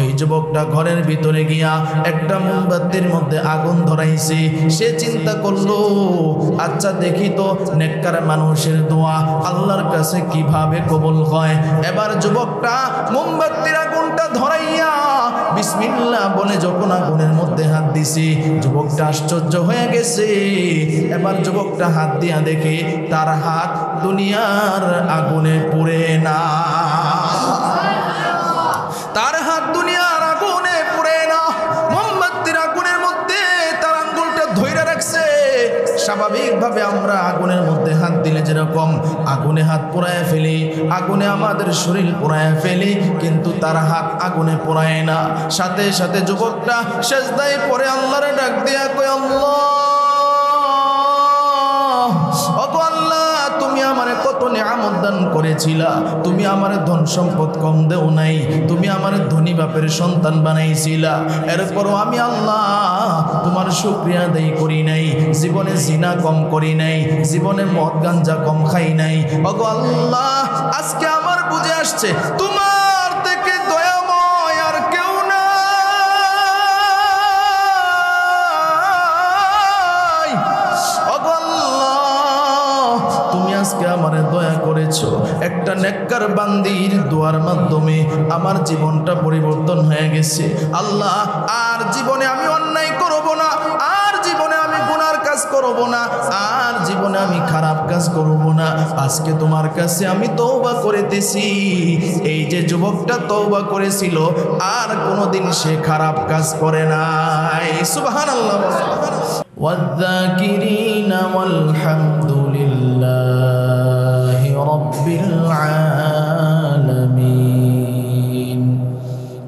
এই যুবকটা ঘরের ভিতরে গিয়া একটা মোমবাতির মধ্যে আগুন ধরাইছে। সে চিন্তা করলো, আচ্ছা দেখি তো নেককার মানুষের দোয়া আল্লাহর কাছে কিভাবে কবুল হয়। এবার যুবকটা মোমবাতির আগুনটা ধরাইয়া বিসমিল্লাহ বলে যখন আগুনের মধ্যে হাত দিছে, যুবকটা আশ্চর্য হয়ে গেছে। এবার যুবকটা হাত দিয়া দেখে তার হাত দুনিয়ার আগুনে পুড়ে না, তার হাত দুনিয়ার আগুনে পুড়ে না, মোমবাতির আগুনের মধ্যে তার আঙ্গুলটা ধইরা রাখছে। স্বাভাবিকভাবে আমরা আগুনের মধ্যে হাত দিলে যেরকম আগুনে হাত পোড়ায় ফেলি, আগুনে আমাদের শরীর পোড়ায় ফেলি, কিন্তু তার হাত আগুনে পোড়ায় না। সাথে সাথে যুবকটা সেজদায় পড়ে আল্লাহরে ডাক দিয়া কয়, আল্লাহ, ওগো আল্লাহ, তুমি আমারে কত নিয়ামত দান করেছিলা, তুমি আমারে ধন সম্পদ কম দেও নাই, তুমি আমারে ধনী বাপের সন্তান বানাইছিলা, এরপরও আমি আল্লাহ তোমার শুকরিয়া আদায় করি নাই, জীবনে জিনা কম করি নাই, জীবনে মদ গাঞ্জা কম খাই নাই। ওগো আল্লাহ, আজকে আমার বুঝে আসছে তোমার থেকে দয়াময় আর কেউ নাই। ওগো আল্লাহ, তুমি আজকে আমারে দয়া করেছো, একটা নেককার বান্দির দোয়ার মাধ্যমে আমার জীবনটা পরিবর্তন হয়ে গেছে। আল্লাহ, আর জীবনে আমি অন্যায় করব না, আর জীবনে আমি গুনার কাজ করব না, আর জীবনে আমি খারাপ কাজ করব না। আজকে তোমার কাছে আমি তওবা করিতেছি। এই যে যুবকটা তওবা করেছিল, আর কোনোদিন সে খারাপ কাজ করে নাই। সুবহানাল্লাহ। ওয়ায-যাকিরিনা ওয়াল হামদুলিল্লাহি রাব্বিল আলামিন।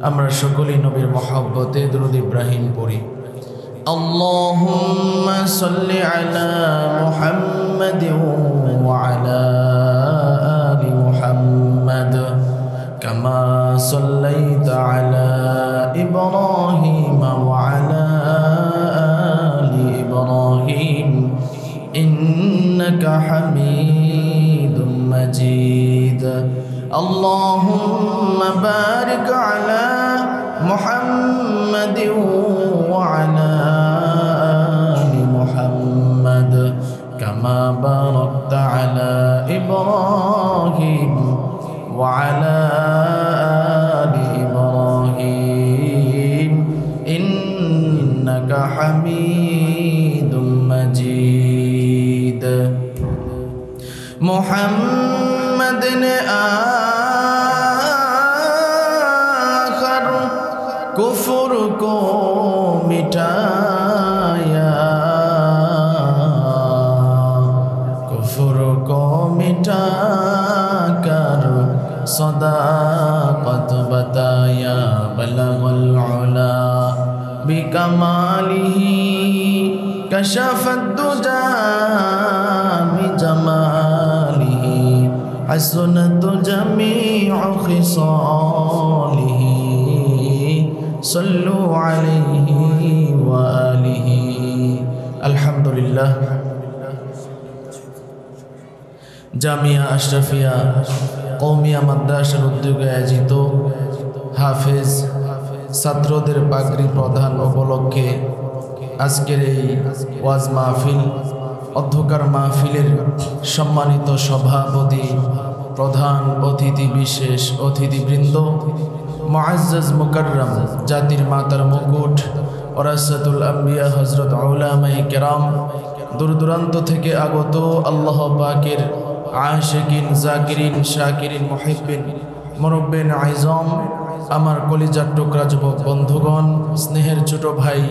আমরা সকলেই নবীর মহব্বতে দরুদ ইব্রাহিম পড়ি। আল্লাহুম্মা সাল্লি আলা মুহাম্মাদিন ওয়া আলা আলি মুহাম্মাদ কামা সাল্লাইতা আলা ইব্রাহিম ওয়া আলা আলি ইব্রাহিম ইন্নাকা হামিদুম মাজিদ। আল্লাহুম্মা বারিক আলা মুহাম্মাদিন ওয়া আলা আলি মুহাম্মাদ কামা বারাকতা আলা ইব্রাহিম ওয়া আলা আলি ইব্রাহিম ইন্নাকা হামিদুম মাজিদ। মুহাম্মদ ने आखिर कुफ्र को मिटाया, कुफ्र को मिटाकर सदाकत बताया। बलगल उला बिकमालिही कशफत दुजा बिजमालिही हसनत जमीउ खिसालिही सल्लु अलैहि व आलिहि। अल्हम्दुलिल्लाह। জামিয়া আশরাফিয়া কওমিয়া মাদ্রাসার উদ্যোগে আয়োজিত হাফেজ ছাত্রদের পাগড়ি প্রদান উপলক্ষে আজকের এই ওয়াজ মাহফিল, অধ্যকার মাহফিলের সম্মানিত সভাপতি, প্রধান অতিথি, বিশেষ অতিথিবৃন্দ, মুআজ্জাজ মুকাররম জাতির মাতার মুকুট ওরাসাতুল আম্বিয়া হযরত উলামায়ে কেরাম, দূর দূরান্ত থেকে আগত আল্লাহ পাকের আশিকিন, জাকিরিন, শাকিরিন, মুহিব্বিন, মুরব্বিন আইজম, আমার কলিজার টুকরা যুবক বন্ধুগণ, স্নেহের ছোট ভাই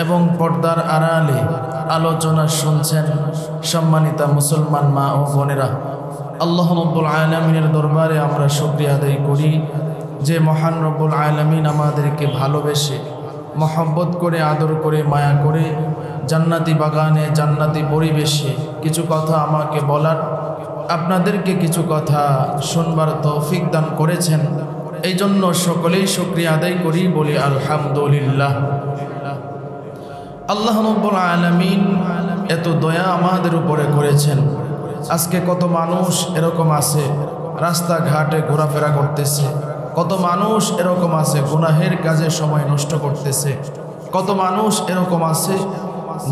এবং পর্দার আড়ালে আলোচনা শুনছেন সম্মানিতা মুসলমান মা ও বোনেরা, আল্লাহ রাব্বুল আলামিনের দরবারে আমরা শুকরিয়া আদায় করি যে মহান রব্বুল আলামিন আমাদেরকে ভালোবেসে, মহব্বত করে, আদর করে, মায়া করে জান্নাতি বাগানে, জান্নাতি পরিবেশে কিছু কথা আমাকে বলার, আপনাদেরকে কিছু কথা শুনবার তৌফিক দান করেছেন। এই জন্য সকলেই শুকরিয়া আদায় করি, বলি আলহামদুলিল্লাহ। আল্লাহ রাব্বুল আলামিন এত দয়া আমাদের উপরে করেছেন। আজকে কত মানুষ এরকম আছে রাস্তাঘাটে ঘোরাফেরা করতেছে, কত মানুষ এরকম আছে গুনাহের কাজে সময় নষ্ট করতেছে, কত মানুষ এরকম আছে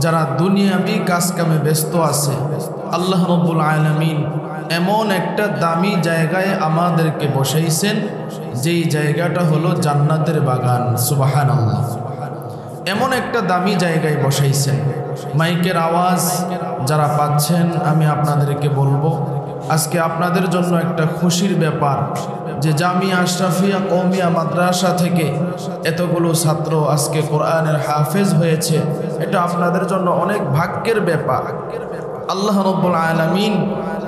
যারা দুনিয়াবি কাজ কামে ব্যস্ত আছে। আল্লাহ রাব্বুল আলামিন এমন একটা দামি জায়গায় আমাদেরকে বসাইছেন, যেই জায়গাটা হলো জান্নাতের বাগান। সুবহানাল্লাহ। এমন একটা দামি জায়গায় বসাইছেন। মাইকের আওয়াজ যারা পাচ্ছেন, আমি আপনাদেরকে বলবো আজকে আপনাদের জন্য একটা খুশির ব্যাপার যে জামিয়া আশরাফিয়া কওমিয়া মাদ্রাসা থেকে এতগুলো ছাত্র আজকে কোরআনের হাফেজ হয়েছে। এটা আপনাদের জন্য অনেক ভাগ্যের ব্যাপার। আল্লাহ রাব্বুল আলামিন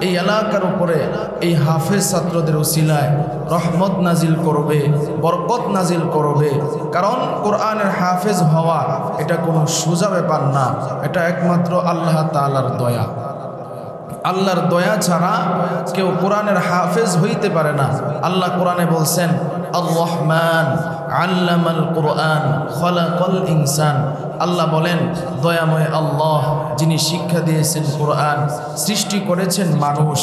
এই এলাকার উপরে এই হাফেজ ছাত্রদের উসিলায় রহমত নাজিল করবে, বরকত নাজিল করবে। কারণ কোরআনের হাফেজ হওয়া এটা কোনো সোজা ব্যাপার না, এটা একমাত্র আল্লাহ তাআলার দয়া। আল্লাহর দয়া ছাড়া কেউ কোরআনের হাফেজ হইতে পারে না। আল্লাহ কোরআনে বলছেন, আর রহমান আল্লামাল কোরআন খলাকাল ইনসান। আল্লাহ বলেন দয়াময় আল্লাহ, যিনি শিক্ষা দিয়েছেন কোরআন, সৃষ্টি করেছেন মানুষ।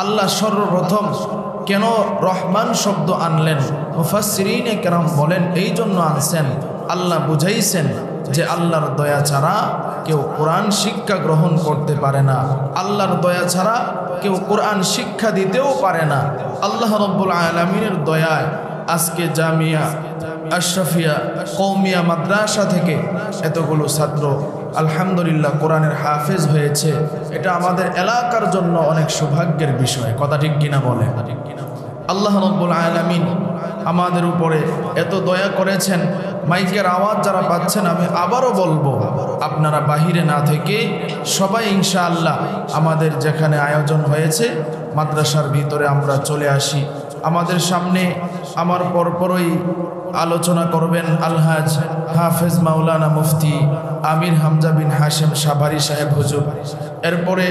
আল্লাহ সর্বপ্রথম কেন রহমান শব্দ আনলেন? মুফাসসিরিনে কেরাম বলেন এই জন্য আনছেন, আল্লাহ বুঝাইছেন যে আল্লাহর দয়া ছাড়া কেউ কোরআন শিক্ষা গ্রহণ করতে পারে না, আল্লাহর দয়া ছাড়া কেউ কোরআন শিক্ষা দিতেও পারে না। আল্লাহ রাব্বুল আলামিনের দয়ায় আজকে জামিয়া আশরাফিয়া কওমিয়া মাদ্রাসা থেকে এতগুলো ছাত্র আলহামদুলিল্লাহ কোরআনের হাফেজ হয়েছে। এটা আমাদের এলাকার জন্য অনেক সৌভাগ্যের বিষয়। কথা ঠিক কিনা বলে? আল্লাহ রাব্বুল আলামিন আমাদের উপরে এত দয়া করেছেন। মাইকের আওয়াজ যারা পাচ্ছেন, আমি আবারও বলবো আপনারা বাহিরে না থেকে সবাই ইনশাআল্লাহ আমাদের যেখানে আয়োজন হয়েছে মাদ্রাসার ভিতরে আমরা চলে আসি। আমাদের সামনে আমার পরপরই আলোচনা করবেন আলহাজ হাফেজ মাওলানা মুফতি আমির হামজা বিন হাশেম সাভারি সাহেব হুজুর। এরপরে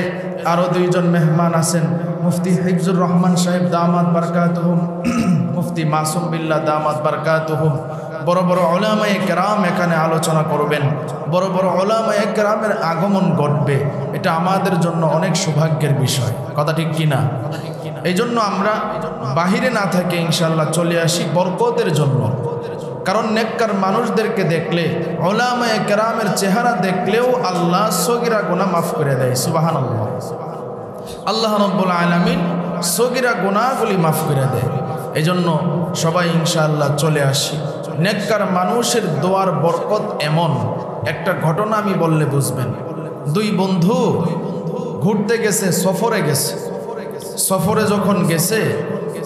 আরও দুইজন মেহমান আছেন, মুফতি হিফজুর রহমান সাহেব দামাত বারকাতুহুম, মুফতি মাসুম বিল্লাহ দামাত বারকাতুহুম। বড় বড় উলামায়ে কেরাম এখানে আলোচনা করবেন, বড় বড় উলামায়ে কেরামের আগমন ঘটবে। এটা আমাদের জন্য অনেক সৌভাগ্যের বিষয়। কথা ঠিক কিনা? এই জন্য আমরা বাহিরে না থেকে ইনশাআল্লাহ চলে আসি বরকতের জন্য। কারণ নেককার মানুষদেরকে দেখলে, উলামায়ে কেরামের চেহারা দেখলেও আল্লাহ সগীরা গুনাহ মাফ করে দেয়। সুবহানাল্লাহ। আল্লাহ রাব্বুল আলামিন সগীরা গুনাহগুলি মাফ করে দেয়। এই জন্য সবাই ইনশাআল্লাহ চলে আসি। নেককার মানুষের দোয়ার বরকত এমন একটা ঘটনা আমি বললে বুঝবেন। দুই বন্ধু ঘুরতে গেছে, সফরে গেছে। সফরে যখন গেছে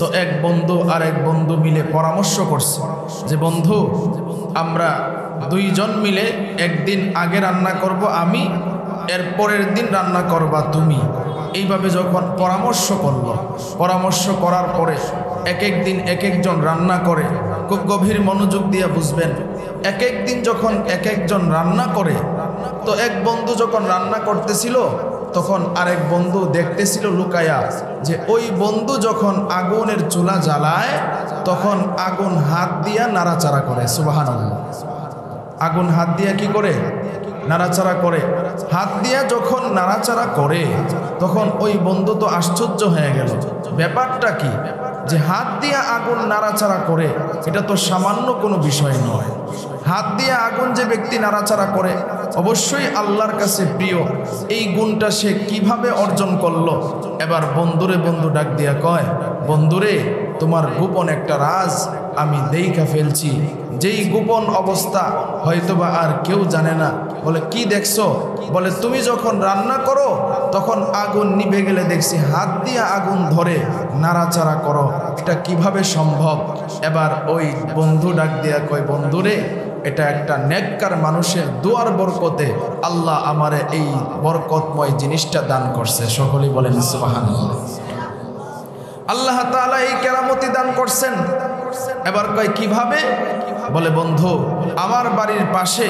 তো এক বন্ধু আর এক বন্ধু মিলে পরামর্শ করছে যে বন্ধু, আমরা দুইজন মিলে একদিন আগে রান্না করব আমি, এর পরের দিন রান্না করবা তুমি। এইভাবে যখন পরামর্শ করলো, পরামর্শ করার পরে এক এক দিন এক একজন রান্না করে। খুব গভীর মনোযোগ দিয়ে বুঝবেন। এক এক দিন যখন এক একজন রান্না করে, তো এক বন্ধু যখন রান্না করতেছিল তখন আরেক বন্ধু দেখতেছিল লুকায়া যে ওই বন্ধু যখন আগুনের চুলা জ্বালায় তখন আগুন হাত দিয়া নাড়াচাড়া করে। সুবহানাল্লাহ। আগুন হাত দিয়া কি করে? নাড়াচাড়া করে। হাত দিয়া যখন নাড়াচাড়া করে তখন ওই বন্ধু তো আশ্চর্য হয়ে গেল, ব্যাপারটা কি যে হাত দিয়া আগুন নাড়াচাড়া করে, এটা তো সামান্য কোনো বিষয় নয়। হাত দিয়ে আগুন যে ব্যক্তি নাড়াচাড়া করে অবশ্যই আল্লাহর কাছে প্রিয়। এই গুণটা সে কিভাবে অর্জন করলো? এবার বন্ধুরে বন্ধু ডাক দিয়া কয়, বন্ধুরে তোমার গোপন একটা রাজ আমি দেইখা ফেলছি, যেই গোপন অবস্থা হয়তোবা আর কেউ জানে না। বলে কি দেখছো? বলে তুমি যখন রান্না করো তখন আগুন নিভে গেলে দেখছি হাত দিয়ে আগুন ধরে নাড়াচাড়া করো, এটা কিভাবে সম্ভব? এবার ওই বন্ধু ডাক দিয়া কয়, বন্ধুরে এটা একটা নেককার মানুষের দোয়ার বরকতে আল্লাহ আমারে এই বরকতময় জিনিসটা দান করছে। সকলেই বলেন সুবহানাল্লাহ। আল্লাহ তাআলা এই কেরামতি দান করছেন। এবার কয় কিভাবে? বলে বন্ধু, আমার বাড়ির পাশে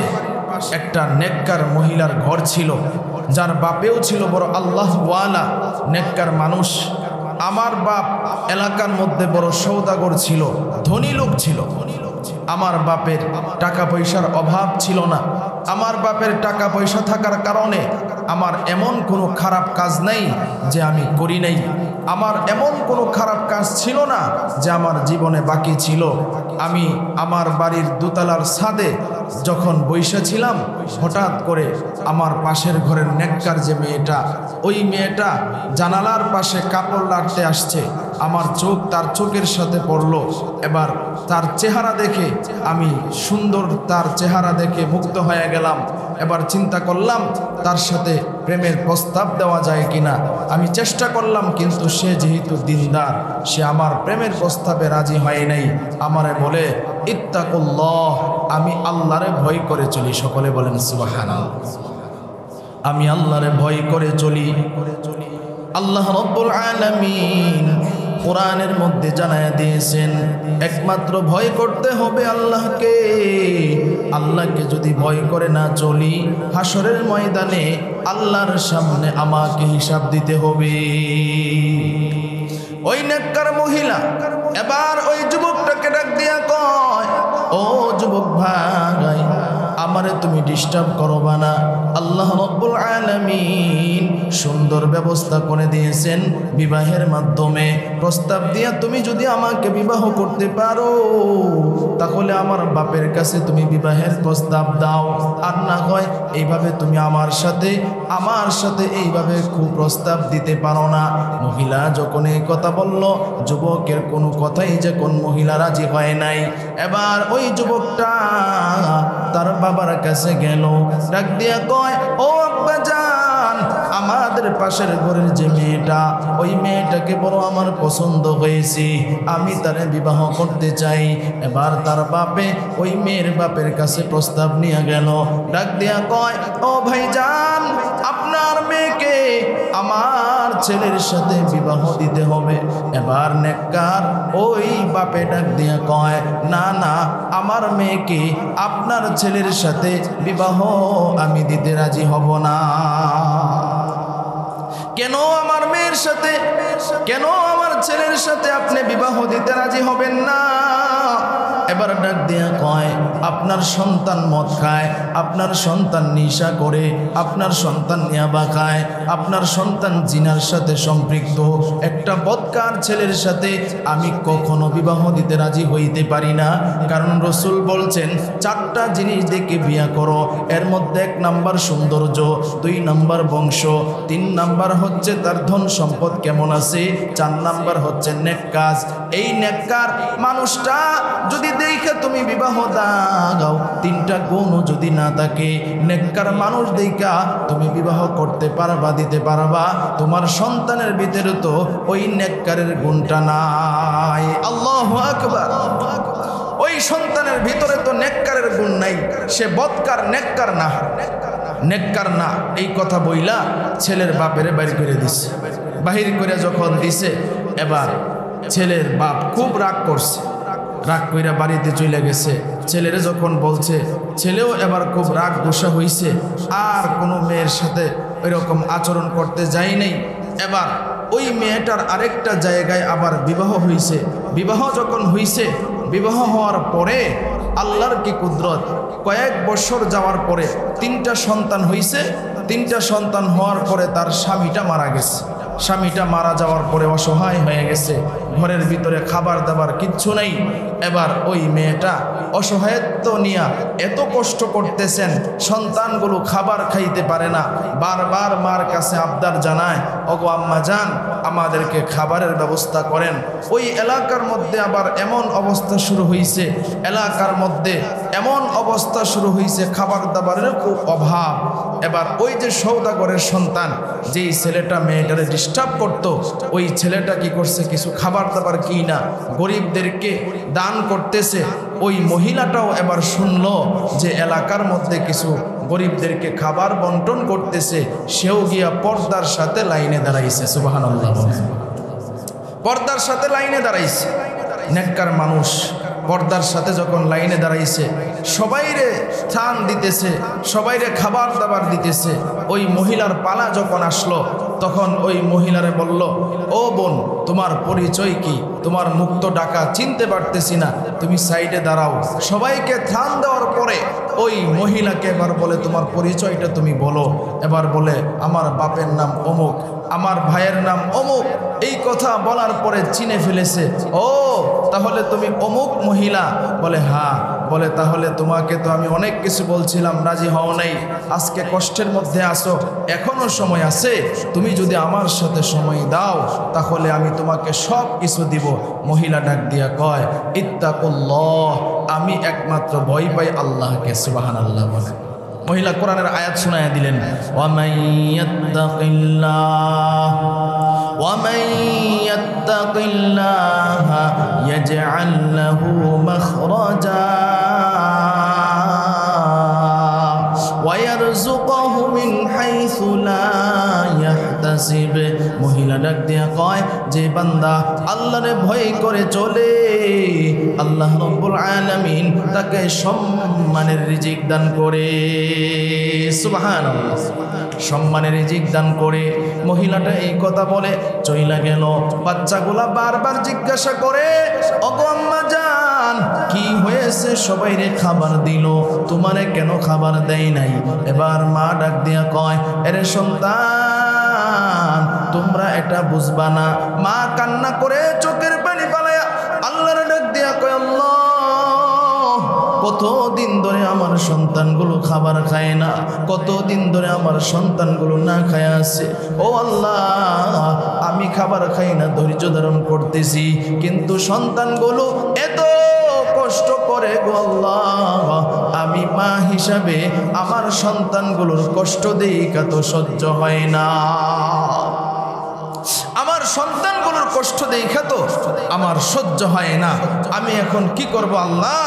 একটা নেককার মহিলার ঘর ছিল, যার বাপেও ছিল বড় আল্লাহ ওয়ালা নেককার মানুষ। আমার বাপ এলাকার মধ্যে বড় সওদাগর ছিল, ধনী লোক ছিল। আমার বাপের টাকা পয়সার অভাব ছিল না। আমার বাপের টাকা পয়সা থাকার কারণে আমার এমন কোনো খারাপ কাজ নাই যে আমি করি নাই। আমার এমন কোনো খারাপ কাজ ছিল না যে আমার জীবনে বাকি ছিল। আমি আমার বাড়ির দোতলার ছাদে যখন বসেছিলাম, হঠাৎ করে আমার পাশের ঘরের নেককার যে মেয়েটা, ওই মেয়েটা জানালার পাশে কাপড় লাড়তে আসছে। আমার চোখ তার চোখের সাথে পড়লো। এবার তার চেহারা দেখে আমি সুন্দর, তার চেহারা দেখে মুগ্ধ হয়ে গেলাম। এবার চিন্তা করলাম তার সাথে প্রেমের প্রস্তাব দেওয়া যায় কিনা। আমি চেষ্টা করলাম, কিন্তু সে যেহেতু দিনদার, সে আমার প্রেমের প্রস্তাবে রাজি হয় নাই। আমারে বলে, ইত্তাকুল্লাহ, আমি আল্লাহরে ভয় করে চলি। সকলে বলেন সুবহানাল্লাহ। আমি আল্লাহরে ভয় করে চলি। আল্লাহ রাব্বুল আলামিন কোরআনের মধ্যে জানায়া দিয়েছেন, একমাত্র ভয় করতে হবে আল্লাহকে। আল্লাহকে যদি ভয় করে না চলি, হাসরের ময়দানে আল্লাহর সামনে আমাকে হিসাব দিতে হবে। ওই নেককার মহিলা এবার ওই যুবকটাকে ডাক দিয়া কয়, ও যুবক ভাই, আমারে তুমি ডিস্টার্ব করবা না। আল্লাহ রাব্বুল আলামিন সুন্দর ব্যবস্থা করে দিয়েছেন বিবাহের মাধ্যমে। প্রস্তাব দিয়া তুমি যদি আমাকে বিবাহ করতে পারো, তাহলে আমার বাপের কাছে তুমি বিবাহের প্রস্তাব দাও। আর না হয় এইভাবে তুমি আমার সাথে এইভাবে কুপ্রস্তাব দিতে পারো না। মহিলা যখন এই কথা বলল, যুবকের কোনো কথাই যখন মহিলা রাজি হয় নাই, এবার ওই যুবকটা তার বাবার কাছে গেল, ডাক দিয়া কয়, ও আব্বাজান, আমাদের পাশের ঘরের যে মেয়েটা, ওই মেয়েটাকে বড় আমার পছন্দ হয়েছে, আমি তারে বিবাহ করতে চাই। এবার তার বাপে ওই মেয়ের বাপের কাছে প্রস্তাব নিয়ে গেল, ডাক দিয়া কয়, ও ভাইজান, আপনার মেয়েকে আমার ছেলের সাথে বিবাহ দিতে হবে। এবার নেককার ওই বাপে ডাক দিয়া কয়, না না, আমার মেয়েকে আপনার ছেলের সাথে বিবাহ আমি দিতে রাজি হব না। কেন আমার মেয়ের সাথে, কেন আমার ছেলের সাথে আপনি বিবাহ দিতে রাজি হবেন না? এবার ডাক দিয়া কয়, আপনার সন্তান মদ খায়, আপনার সন্তান নেশা করে, আপনার সন্তান ইয়াবা খায়, আপনার সন্তান জিনার সাথে সম্পৃক্ত। একটা বদকার ছেলের সাথে আমি কখনো বিবাহ দিতে রাজি হইতে পারি না। কারণ রসুল বলছেন, 4টা জিনিস দেখে বিয়া করো। এর মধ্যে 1 নাম্বার সৌন্দর্য, 2 নাম্বার বংশ, 3 নাম্বার হচ্ছে তার ধন সম্পদ কেমন আছে, 4 নাম্বার হচ্ছে নেক কাজ। এই নেককার মানুষটা যদি দেখে তুমি বিবাহ দাও, 3টা গুণ যদি না থাকে, নেককার মানুষ দেখা তুমি বিবাহ করতে পারবা, দিতে পারবা, তোমার সন্তানের ভিতরে তো ওই নেককারের গুণটা নাই। আল্লাহু আকবার। ওই সন্তানের ভিতরে তো নেককারের গুণ নাই, সে বদকার, নেককার না, নেককার না। এই কথা বইলা ছেলের বাপেরে বাইর করে দিছে। বাহির করে যখন দিছে, এবার ছেলের বাপ খুব রাগ করছে, রাগ কইরা বাড়িতে চলে গেছে। ছেলেরে যখন বলছে, ছেলেও এবার খুব রাগ গোসা হইছে, আর কোনো মেয়ের সাথে ওইরকম আচরণ করতে যায় নাই। এবার ওই মেয়েটার আরেকটা জায়গায় আবার বিবাহ হইছে। বিবাহ যখন হইছে, বিবাহ হওয়ার পরে আল্লাহর কি কুদরত, কয়েক বছর যাওয়ার পরে 3টা সন্তান হইছে। 3টা সন্তান হওয়ার পরে তার স্বামীটা মারা গেছে। স্বামীটা মারা যাওয়ার পরে অসহায় হয়ে গেছে, ঘরের ভিতরে খাবার দাবার কিচ্ছু নেই। এবার ওই মেয়েটা অসহায়ত্ব নিয়ে এত কষ্ট করতেছেন, সন্তানগুলো খাবার খাইতে পারে না, বারবার মার কাছে আবদার জানায়, ওগো আম্মা জান, আমাদেরকে খাবারের ব্যবস্থা করেন। ওই এলাকার মধ্যে আবার এমন অবস্থা শুরু হয়েছে, এলাকার মধ্যে এমন অবস্থা শুরু হয়েছে, খাবার দাবারের খুব অভাব। এবার ওই যে সওদাগরের সন্তান, যেই ছেলেটা মেয়েটারে ডিস্টার্ব করতো, ওই ছেলেটা কি করছে, কিছু খাবার দাবার কিনা গরিবদেরকে দান করতেছে। ওই মহিলাটাও এবার শুনলো যে এলাকার মধ্যে কিছু গরিবদেরকে খাবার বন্টন করতেছে, সেও গিয়া পর্দার সাথে লাইনে দাঁড়াইছে। সুবহানাল্লাহ। পর্দার সাথে লাইনে দাঁড়াইছে। নেককার মানুষ পর্দার সাথে যখন লাইনে দাঁড়াইছে, সবাইরে ত্রাণ দিতেছে, সবাইরে খাবার দাবার দিতেছে। ওই মহিলার পালা যখন আসলো, তখন ওই মহিলারে বলল, ও বোন, তোমার পরিচয় কি? তোমার মুখ তো ডাকা, চিনতে পারতেছি না, তুমি সাইডে দাঁড়াও। সবাইকে ত্রাণ দেওয়ার পরে ওই মহিলাকে এবার বলে, তোমার পরিচয়টা তুমি বলো। এবার বলে, আমার বাপের নাম অমুক, আমার ভাইয়ের নাম অমুক। এই কথা বলার পরে চিনে ফেলেছে, ও তাহলে তুমি অমুক মহিলা? বলে হ্যাঁ। বলে তাহলে তোমাকে তো আমি অনেক কিছু বলছিলাম, রাজি হও নাই, আজকে কষ্টের মধ্যে আসো, এখনো সময় আছে, তুমি যদি আমার সাথে সময় দাও তাহলে আমি তোমাকে সব কিছু দিব। মহিলা ডাক দিয়া কয়, ইত্তাকুল্লাহ, আমি একমাত্র ভয় পাই আল্লাহকে। সুবহানাল্লাহ বলে। মহিলা কোরআনের আয়াত শোনায়া দিলেন, ومن يتق الله يجعل له مخرجا ويرزقه من حيث لا يحتسب। মহিলা ডাক দিয়া কয়, যে বান্দা আল্লাহরে ভয় করে চলে, আল্লাহ রাব্বুল আলামিন তাকে সম্মানের রিজিক দান করে। সুবহানাল্লাহ, সম্মানের রিজিক দান করে। মহিলাটা এই কথা বলে চইলা গেল। বাচ্চাগুলা বারবার জিজ্ঞাসা করে, ওগো আম্মা জান, কি হয়েছে? সবাইরে খাবার দিল, তোমারে কেন খাবার দেয় নাই? এবার মা ডাক দিয়া কয়, এরে সন্তান, তোমরা এটা বুঝবা না। মা কান্না করে চোখের পানি ফালায়া আল্লাহর ডাক দিয়া কয়, আল্লাহ, কতদিন ধরে আমার সন্তানগুলো খাবার খায় না, কতদিন ধরে আমার সন্তানগুলো না খায় আছে। ও আল্লাহ, আমি খাবার খাই না, ধৈর্য ধারণ করতেছি, কিন্তু সন্তানগুলো এত কষ্ট করে গো আল্লাহ, আমি মা হিসাবে আমার সন্তানগুলোর কষ্ট দেখা তো সহ্য হয় না। আমার সন্তানগুলোর কষ্ট দেখা তো আমার সহ্য হয় না। আমি এখন কি করব আল্লাহ?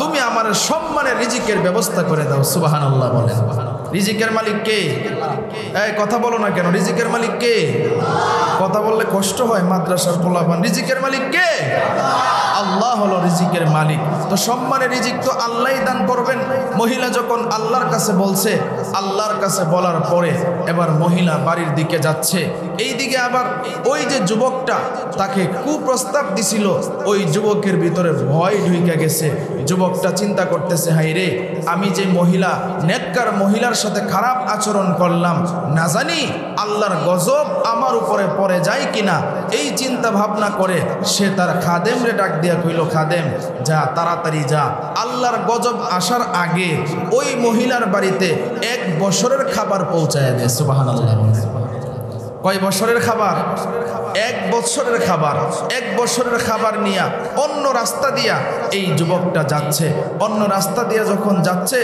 তুমি আমার সম্মানের রিজিকের ব্যবস্থা করে দাও। সুবহানাল্লাহ বলেন। রিজিকের মালিক কে? এই কথা বলো না কেন? রিজিকের মালিক কে? কথা বললে কষ্ট হয় মাদ্রাসার পোলাপান। রিজিকের মালিক কে? আল্লাহ হলো রিজিকের মালিক। তো সম্মানের রিজিক তো আল্লাহই দান করবেন। মহিলা যখন আল্লাহর কাছে বলছে, আল্লাহর কাছে বলার পরে এবার মহিলা বাড়ির দিকে যাচ্ছে। এই দিকে আবার ওই যে যুবকটা তাকে কুপ্রস্তাব দিছিল, ওই যুবকের ভিতরে ভয় ঢুকে গেছে। যুবকটা চিন্তা করতেছে, হাই রে, আমি যে মহিলা, নেককার মহিলার সাথে খারাপ আচরণ করলাম, না জানি আল্লাহর গজব আমার উপরে পড়ে যায় কিনা। এই চিন্তা ভাবনা করে সে তার খাদেম রে ডাক দিয়া কইল, খাদেম, যা তাড়াতাড়ি যা, আল্লাহর গজব আসার আগে ওই মহিলার বাড়িতে 1 বছরের খাবার পৌঁছায় দে। সুবহানাল্লাহ। কয় বছরের খাবার? 1 বছরের খাবার। 1 বছরের খাবার নিয়া অন্য রাস্তা দিয়া এই যুবকটা যাচ্ছে। অন্য রাস্তা দিয়া যখন যাচ্ছে,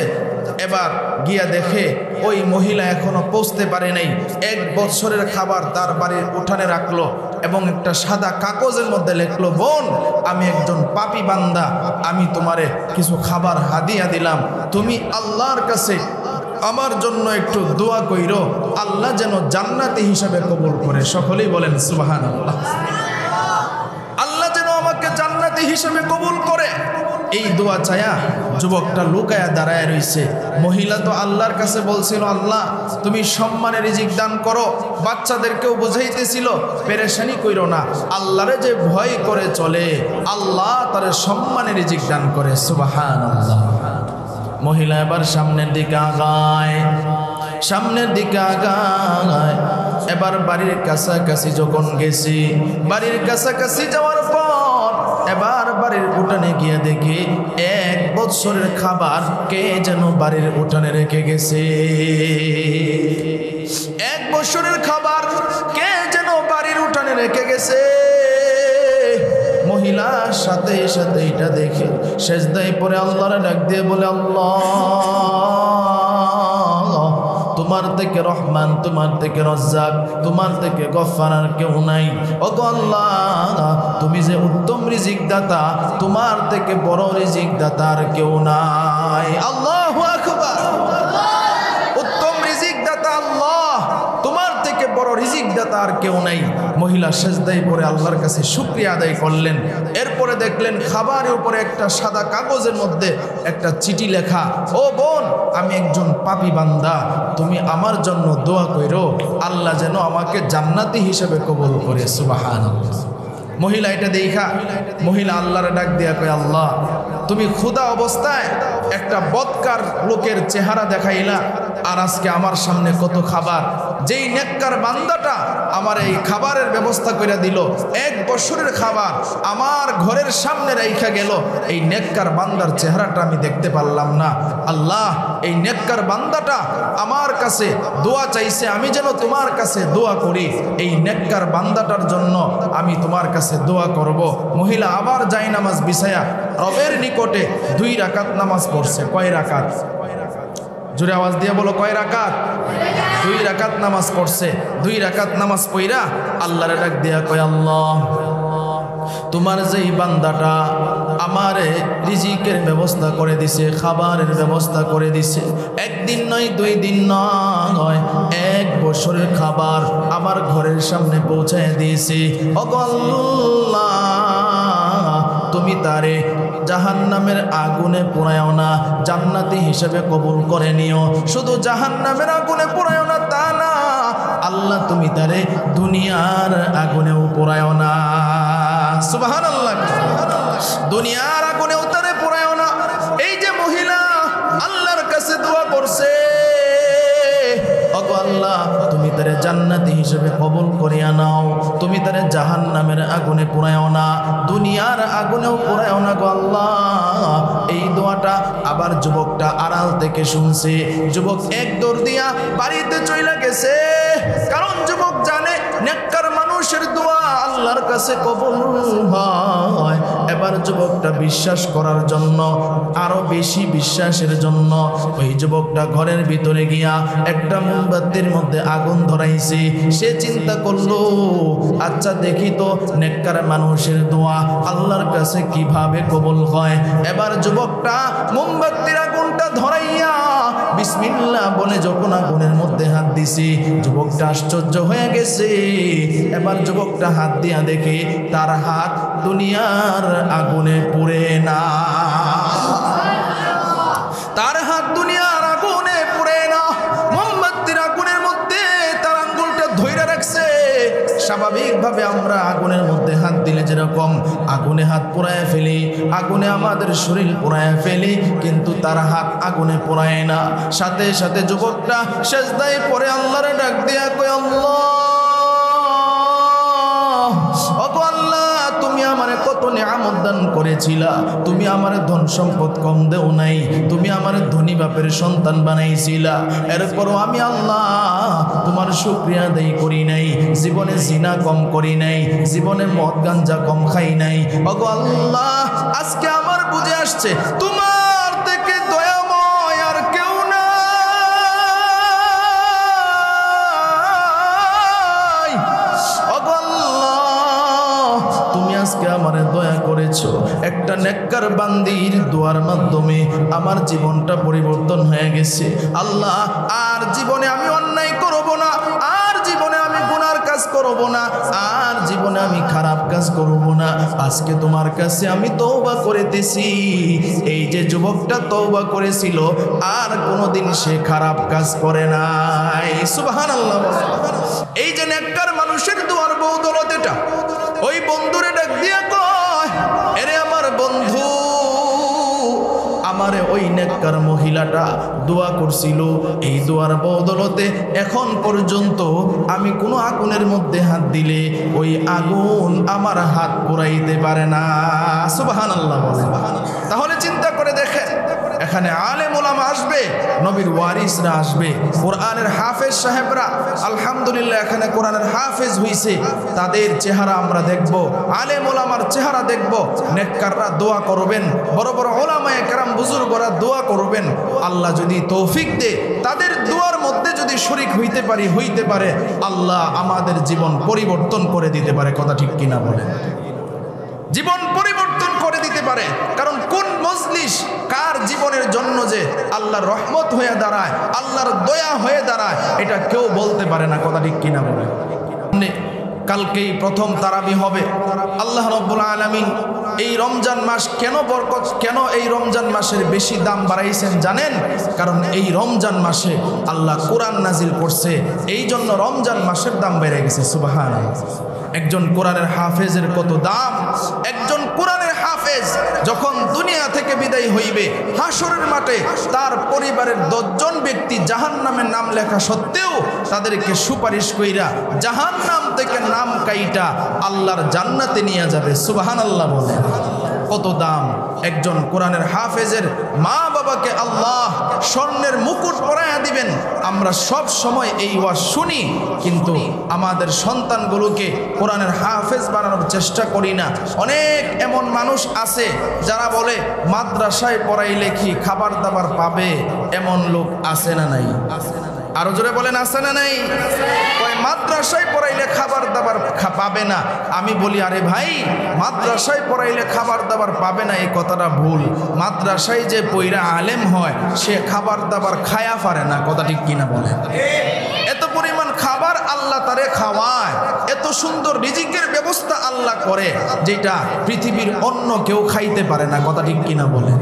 এবার গিয়া দেখে ওই মহিলা এখনো পৌঁছতে পারে নাই। 1 বছরের খাবার তার বাড়ির উঠানে রাখলো এবং একটা সাদা কাগজের মধ্যে লিখলো, বোন, আমি একজন পাপী বান্দা, আমি তোমারে কিছু খাবার হাদিয়া দিলাম, তুমি আল্লাহর কাছে আমার জন্য একটু দোয়া কইরো, আল্লাহ যেন জান্নাতি হিসাবে কবুল করে। সকলেই বলেন সুবহানাল্লাহ। আল্লাহ যেন আমাকে জান্নাতি হিসাবে কবুল করে, এই দোয়া চায়া যুবকটা লুকায়া দাঁড়ায় রইছে। মহিলা তো আল্লাহর কাছে বলছিল, আল্লাহ তুমি সম্মানের রিজিক দান করো। বাচ্চাদেরকেও বুঝাইতেছিল, পেরেশানি কইরো না, আল্লাহরে যে ভয় করে চলে, আল্লাহ তার সম্মানের রিজিক দান করে। সুবহানাল্লাহ। মহিলা এবার সামনের দিকে আগায়, সামনের দিকে আগায়। এবার বাড়ির কাছাকাছি যখন গেছি, বাড়ির কাছাকাছি যাওয়ার পর এবার বাড়ির উঠানে গিয়ে দেখি 1 বছরের খাবার কে যেন বাড়ির উঠানে রেখে গেছে। 1 বছরের খাবার কে যেন বাড়ির উঠানে রেখে গেছে। মহিলার সাথে সাথে এটা দেখে সেজদায় পড়ে আল্লাহরে ডাক দিয়ে বলে, আল্লাহ, তোমার থেকে রহমান, তোমার থেকে রজ্জাক, তোমার থেকে গফফার আর কেউ নাই। ওগো আল্লাহ, তুমি যে উত্তম রিজিক দাতা, তোমার থেকে বড় রিজিক দাতা আর কেউ নাই। আল্লাহু আকবার। উত্তম রিজিক দাতা আল্লাহ, তোমার থেকে বড় রিজিক বিধাতা আর কেউ নাই। মহিলা সেজদায় পড়ে আল্লাহর কাছে শুকরিয়া আদায় করলেন। এরপরে দেখলেন খাবারের উপরে একটা সাদা কাগজের মধ্যে একটা চিঠি লেখা, ও বোন, আমি একজন পাপী বান্দা, তুমি আমার জন্য দোয়া কইরো, আল্লাহ যেন আমাকে জান্নাতি হিসেবে কবুল করে। সুবহানাল্লাহ। মহিলা এটা দেখা মহিলা আল্লাহর ডাক দিয়া কয়, আল্লাহ, তুমি ক্ষুধা অবস্থায় একটা বদকার লোকের চেহারা দেখাইলা, আর আজকে আমার সামনে কত খাবার। যেই নেককার বান্দাটা আমার এই খাবারের ব্যবস্থা করে দিল, 1 বছরের খাবার আমার ঘরের সামনে রাইখা গেল, এই নেককার বান্দার চেহারাটা আমি দেখতে পারলাম না। আল্লাহ, এই নেককার বান্দাটা আমার কাছে দোয়া চাইছে, আমি যেন তোমার কাছে দোয়া করি। এই নেককার বান্দাটার জন্য আমি তোমার কাছে দোয়া করব। মহিলা আবার জায়নামাজ বিছায়া রবের নিকটে 2 রাকাত নামাজ পড়ছে। কয় রাকাত? জোরে আওয়াজ দিয়ে বলো, কয় রাকাত? 2 রাকাত নামাজ পড়ছে। 2 রাকাত নামাজ পড়া আল্লাহর ডাক দিয়া কয়, আল্লাহ, তোমার যেই বান্দাটা আমারে রিজিকের ব্যবস্থা করে দিছে, খাবারের ব্যবস্থা করে দিছে, 1 দিন নয় 2 দিন নয়, 1 বছরের খাবার আমার ঘরের সামনে পৌঁছায় দিয়েছে। ওগো আল্লাহ, তুমি তারে জাহান্নামের আগুনে পোড়ায়ও না, জান্নাতি হিসেবে কবুল করে নিও। শুধু জাহান্নামের আগুনে পোড়ায়ও না তা না, আল্লাহ তুমি তারে দুনিয়ার আগুনেও পোড়ায়ও না। সুবহানাল্লাহ। দুনিয়ার আগুনেও তারে পোড়ায়ও না। এই যে মহিলা আল্লাহর কাছে দোয়া করছে, ওগো আল্লাহ, তুমি তারে জান্নাতি হিসেবে কবুল করিয়া নাও, তুমি তারে জাহান্নামের আগুনে পোড়ায়ও না, দুনিয়ার আগুনেও পোড়ায়ও না গো আল্লাহ। এই দোয়াটা আবার যুবকটা আড়াল থেকে শুনছে। যুবক এক দৌড় দিয়া বাড়িতে চইলা গেছে, কারণ যুবক জানে নেককার মানুষের দোয়া আল্লাহর কাছে কবুল হয়। এবার যুবকটা বিশ্বাস করার জন্য, আরো বেশি বিশ্বাসের জন্য, ওই যুবকটা ঘরের ভিতরে গিয়া একটা মোমবাতির মধ্যে আগুন ধরাইছে। সে চিন্তা করলো, আচ্ছা দেখি তো নেককার মানুষের দোয়া আল্লাহর কাছে কিভাবে কবুল হয়। এবার যুবকটা মোমবাতির আগুনটা ধরাইয়া বিসমিল্লাহ বলে যখন আগুনের মধ্যে হাত দিছে, যুবকটা আশ্চর্য হয়ে গেছে। এবার যুবকটা হাত দিয়া দেখে তার হাত দুনিয়ার আগুনে পুড়ে না, তার হাত দুনিয়ার আগুনে পুড়ে না, মোমবাতির আগুনের মধ্যে তার আঙ্গুলটা ধইরা রাখছে। স্বাভাবিকভাবে আমরা আগুনের মধ্যে হাত দিলে যেরকম আগুনে হাত পোড়ায় ফেলি, আগুনে আমাদের শরীর পোড়ায় ফেলি, কিন্তু তার হাত আগুনে পোড়ায় না। সাথে সাথে যুবকটা সেজদায় পড়ে আল্লাহর ডাক দিয়া কয়, আল্লাহ, ওগো আল্লাহ, তুমি আমারে কত নিয়ামত দান করেছিলা, তুমি আমারে ধন সম্পদ কম দেও নাই, তুমি আমারে ধনী বাপের সন্তান বানাইছিলা, এরপরও আমি আল্লাহ তোমার শুকরিয়া আদায় করি নাই, জীবনে জিনা কম করি নাই, জীবনে মদ গাঞ্জা কম খাই নাই। ওগো আল্লাহ, আজকে আমার বুঝে আসছে তোমার থেকে দয়াময় আর কেউ নাই। ওগো আল্লাহ, তুমি আজকে আমারে দয়া করেছো, একটা নেককার বান্দির দোয়ার মাধ্যমে আমার জীবনটা পরিবর্তন হয়ে গেছে। আল্লাহ, আর জীবনে আমি অন্যায় করব না, আর জীবনে আমি গুনার কাজ করব না, আর জীবনে আমি খারাপ কাজ করব না। আজকে তোমার কাছে আমি তওবা করিতেছি। এই যে যুবকটা তওবা করেছিল, আর কোনোদিন সে খারাপ কাজ করে নাই। সুবহানাল্লাহ। এই যে নেককার মানুষের দোয়ার বদৌলত এটা, ওই বন্ধুরে ডাক দিয়া কয়, এরে আমার বন্ধু, আমারে ওই নেককার মহিলাটা দোয়া করছিল, এই দোয়ার বদৌলতে এখন পর্যন্ত আমি কোনো আগুনের মধ্যে হাত দিলে ওই আগুন আমার হাত পোড়াইতে পারে না। সুবহানাল্লাহ। তাহলে চিন্তা করে দেখেন, এখানে আলেম ওলামা আসবে, নবীর ওয়ারিসরা আসবে, কোরআনের হাফেজ সাহেবরা, আলহামদুলিল্লাহ এখানে কোরআনের হাফেজ হইছে, তাদের চেহারা আমরা দেখব, আলেম ওলামার চেহারা দেখব। নেককাররা দোয়া করবেন, বড় বড় ওলামায়ে কেরাম বুজুর্গরা দোয়া করবেন। আল্লাহ যদি তৌফিক দে, তাদের দোয়ার মধ্যে যদি শরীক হইতে পারে, আল্লাহ আমাদের জীবন পরিবর্তন করে দিতে পারে। কথা ঠিক কিনা বলেন? জীবন পরিবর্তন করে দিতে পারে। কারণ কোন মজলিস কার জীবনের জন্য যে আল্লাহর রহমত হয়ে দাঁড়ায়, আল্লাহর দয়া হয়ে দাঁড়ায়, এটা কেউ বলতে পারে না। কথা ঠিক কিনা বলে? সামনে কালকেই প্রথম তারাবি হবে। আল্লাহ রাব্বুল আলামিন এই রমজান মাস কেন বরকত, কেন এই রমজান মাসের বেশি দাম বাড়াইছেন জানেন? কারণ এই রমজান মাসে আল্লাহ কোরআন নাজিল করছে, এই জন্য রমজান মাসের দাম বেড়ে গেছে। সুবহানাল্লাহ। একজন কোরআনের হাফেজের কত দাম! একজন কোরআনের হাফেজ যখন দুনিয়া থেকে বিদায় হইবে, হাসরের মাঠে তার পরিবারের 10 জন ব্যক্তি জাহান্নামের নাম লেখা সত্ত্বেও তাদেরকে সুপারিশ কইরা জাহান্নাম থেকে নাম কাইটা আল্লাহর জান্নাতে নিয়ে যাবে। সুবহানাল্লাহ বলে কত দাম! একজন কোরআনের হাফেজের মা বাবাকে আল্লাহ স্বর্ণের মুকুট পরাইয়া দিবেন। আমরা সব সময় এই ওয়াজ শুনি, কিন্তু আমাদের সন্তানগুলোকে কোরআনের হাফেজ বানানোর চেষ্টা করি না। অনেক এমন মানুষ আছে যারা বলে মাদ্রাসায় পড়াইলে কি খাবার দাবার পাবে, এমন লোক আছে না নাই? আরো জোরে বলেন আছে না নাই? মাদ্রাসায় পড়াইলে খাবার দাবার পাবে না। আমি বলি আরে ভাই, মাদ্রাসায় পড়াইলে খাবার দাবার পাবে না এই কথাটা ভুল। মাদ্রাসায় যে পইরা আলেম হয় সে খাবার দাবার খায়া পারে না, কথা ঠিক কিনা বলেন? এত পরিমাণ খাবার আল্লাহ তারে খাওয়ায়, এত সুন্দর রিজিকের ব্যবস্থা আল্লাহ করে যেটা পৃথিবীর অন্য কেউ খাইতে পারে না, কথা ঠিক কিনা বলেন?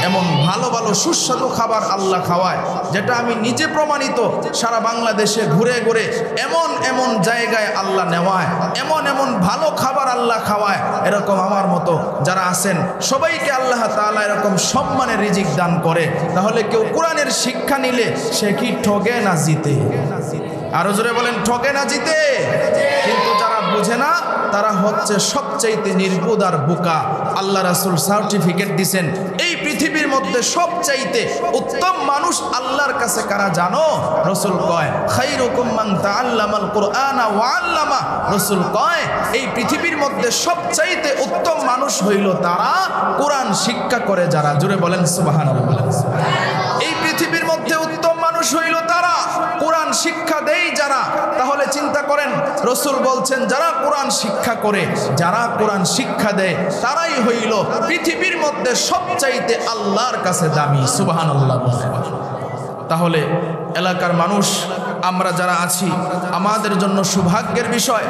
এমন ভালো ভালো সুস্বাদু খাবার আল্লাহ খাওয়ায়, যেটা আমি নিজে প্রমাণিত। সারা বাংলাদেশে ঘুরে ঘুরে এমন এমন জায়গায় আল্লাহ নেওয়ায়, এমন এমন ভালো খাবার আল্লাহ খাওয়ায়। এরকম আমার মতো যারা আছেন সবাইকে আল্লাহ তাআলা এরকম সম্মানের রিজিক দান করে। তাহলে কেউ কোরআনের শিক্ষা নিলে সে কি ঠগে না জিতে? আরো জোরে বলেন, ঠগে না জিতে? কিন্তু যারা বুঝে না তারা হচ্ছে সবচাইতে নির্বুধ আর বোকা। আল্লাহ রাসূল সার্টিফিকেট দিছেন, এই পৃথিবীর মধ্যে সবচাইতে উত্তম মানুষ আল্লাহর কাছে কারা জানো? রাসূল কয় খায়রুকুম মান তাআল্লামাল কুরআনা ওয়া আল্লামা। রাসূল কয় এই পৃথিবীর মধ্যে সবচাইতে উত্তম মানুষ হইল তারা কোরআন শিক্ষা করে যারা। জোরে বলেন সুবহানাল্লাহ। এই পৃথিবীর মধ্যে উত্তম মানুষ হইল তারা কোরআন শিক্ষা দেয় যারা। তাহলে চিন্তা করেন, রাসূল বলছেন যারা কোরআন শিক্ষা করে, যারা কোরআন শিক্ষা দেয় তারাই হইল পৃথিবীর মধ্যে সবচাইতে আল্লাহর কাছে দামি। সুবহানাল্লাহ। তাহলে এলাকার মানুষ আমরা যারা আছি, আমাদের জন্য সৌভাগ্যের বিষয়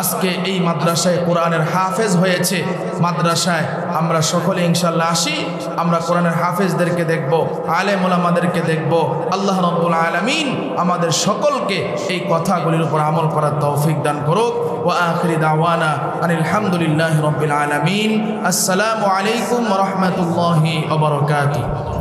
আজকে এই মাদ্রাসায় কোরআনের হাফেজ হয়েছে। মাদ্রাসায় আমরা সকলে ইনশাআল্লাহ আসি, আমরা কোরআনের হাফেজদেরকে দেখব, আলেম ওলামাদেরকে দেখব। আল্লাহ রাব্বুল আলামিন আমাদের সকলকে এই কথাগুলির উপর আমল করার তৌফিক দান করুক। ওয়া আখিরি দাওয়ানা আনিল হামদুলিল্লাহি রাব্বিল আলামিন। আসসালামু আলাইকুম ওয়া রাহমাতুল্লাহি ওয়া বারাকাতুহু।